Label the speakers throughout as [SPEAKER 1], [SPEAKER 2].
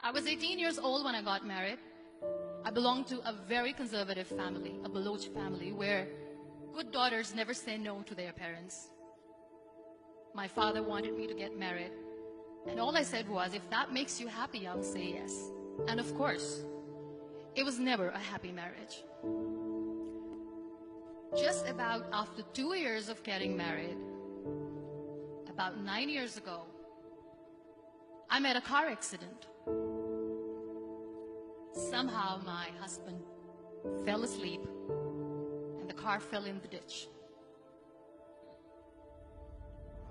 [SPEAKER 1] I was 18 years old when I got married. I belonged to a very conservative family, a Baloch family, where good daughters never say no to their parents. My father wanted me to get married, and all I said was, if that makes you happy, I'll say yes. And of course, it was never a happy marriage. Just about after 2 years of getting married, about 9 years ago, I met a car accident. Somehow my husband fell asleep and the car fell in the ditch.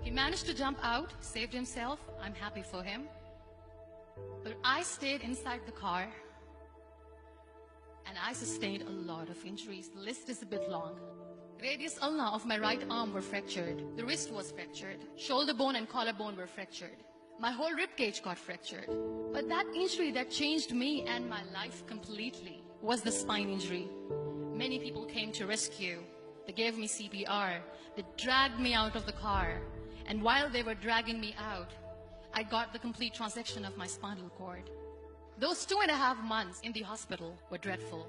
[SPEAKER 1] He managed to jump out, saved himself. I'm happy for him. But I stayed inside the car and I sustained a lot of injuries. The list is a bit long. Radius ulna of my right arm were fractured. The wrist was fractured. Shoulder bone and collarbone were fractured. My whole rib cage got fractured. But that injury that changed me and my life completely was the spine injury. Many people came to rescue. They gave me CPR. They dragged me out of the car. And while they were dragging me out, I got the complete transection of my spinal cord. Those 2.5 months in the hospital were dreadful.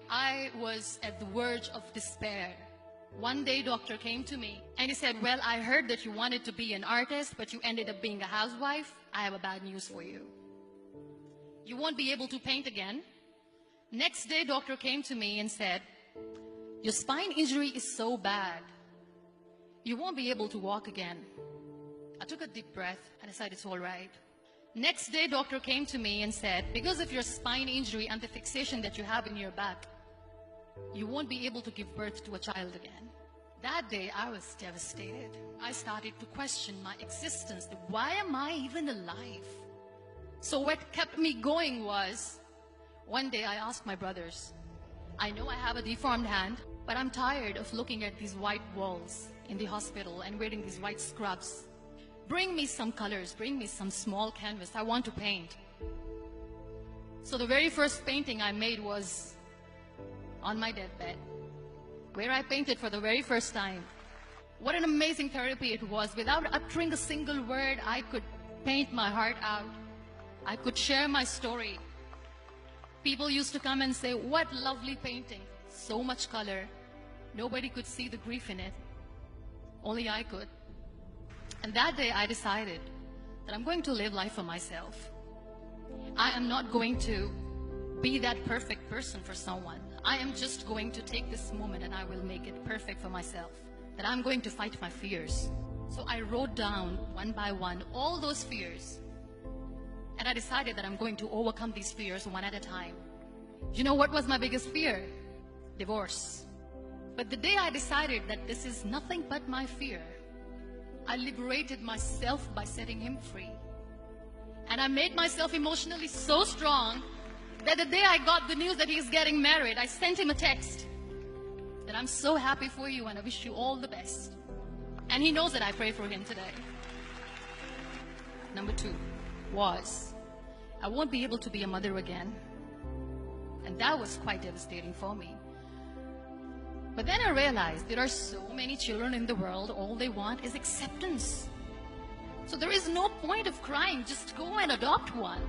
[SPEAKER 1] I was at the verge of despair. One day, doctor came to me and he said, well, I heard that you wanted to be an artist, but you ended up being a housewife. I have a bad news for you. You won't be able to paint again. Next day, doctor came to me and said, your spine injury is so bad, you won't be able to walk again. I took a deep breath and I said, it's all right. Next day, doctor came to me and said, because of your spine injury and the fixation that you have in your back, you won't be able to give birth to a child again. That day, I was devastated. I started to question my existence. Why am I even alive? So what kept me going was, one day I asked my brothers, I know I have a deformed hand, but I'm tired of looking at these white walls in the hospital and wearing these white scrubs. Bring me some colors, bring me some small canvas. I want to paint. So the very first painting I made was on my deathbed, where I painted for the very first time. What an amazing therapy it was. Without uttering a single word, I could paint my heart out. I could share my story. People used to come and say, what lovely painting. So much color. Nobody could see the grief in it. Only I could. And that day I decided that I'm going to live life for myself. I am not going to be that perfect person for someone. I am just going to take this moment and I will make it perfect for myself. That I'm going to fight my fears. So I wrote down one by one all those fears. And I decided that I'm going to overcome these fears one at a time. You know what was my biggest fear? Divorce. But the day I decided that this is nothing but my fear, I liberated myself by setting him free. And I made myself emotionally so strong that the day I got the news that he's getting married, I sent him a text that I'm so happy for you and I wish you all the best. And he knows that I pray for him today. Number 2 was, I won't be able to be a mother again. And that was quite devastating for me. But then I realized there are so many children in the world, all they want is acceptance. So there is no point of crying, just go and adopt one.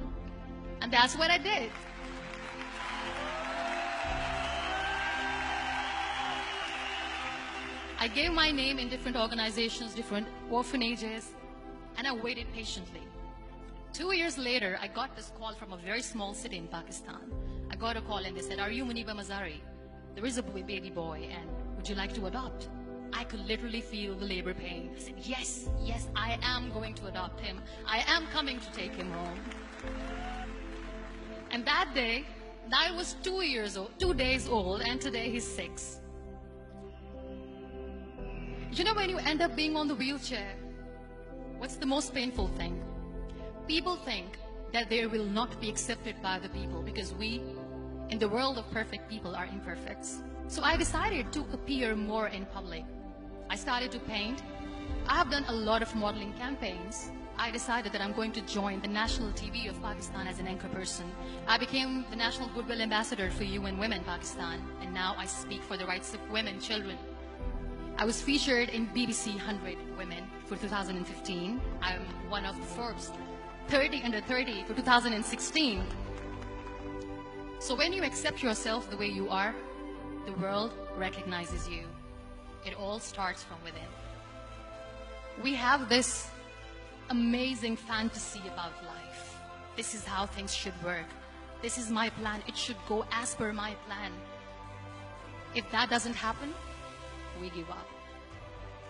[SPEAKER 1] And that's what I did. I gave my name in different organizations, different orphanages, and I waited patiently. 2 years later, I got this call from a very small city in Pakistan. I got a call and they said, are you Muniba Mazari? There is a baby boy and would you like to adopt? I could literally feel the labor pain. I said, yes, yes, I am going to adopt him. I am coming to take him home. And that day, I was 2 days old, and today he's 6. You know, when you end up being on the wheelchair, what's the most painful thing? People think that they will not be accepted by the people because we, in the world of perfect people, are imperfects. So I decided to appear more in public. I started to paint. I have done a lot of modeling campaigns. I decided that I'm going to join the national TV of Pakistan as an anchor person. I became the National Goodwill Ambassador for UN Women Pakistan, and now I speak for the rights of women, children. I was featured in BBC 100 Women for 2015. I'm one of the Forbes 30 under 30 for 2016. So when you accept yourself the way you are, the world recognizes you. It all starts from within. We have this amazing fantasy about life. This is how things should work. This is my plan. It should go as per my plan. If that doesn't happen, we give up.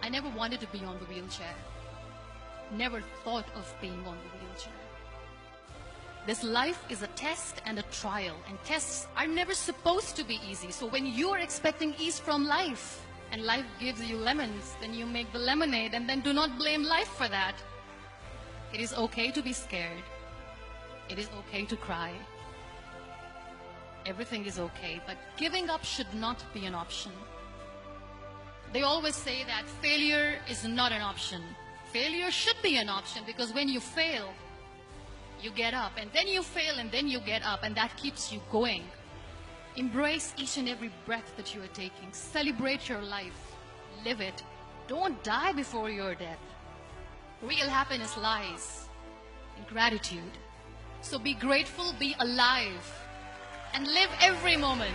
[SPEAKER 1] I never wanted to be on the wheelchair. Never thought of being on the wheelchair. This life is a test and a trial, and tests are never supposed to be easy. So when you are expecting ease from life, and life gives you lemons, then you make the lemonade, and then do not blame life for that. It is okay to be scared. It is okay to cry. Everything is okay, but giving up should not be an option. They always say that failure is not an option. Failure should be an option, because when you fail, you get up, and then you fail, and then you get up, and that keeps you going. Embrace each and every breath that you are taking. Celebrate your life. Live it. Don't die before your death. Real happiness lies in gratitude. So be grateful, be alive, and live every moment.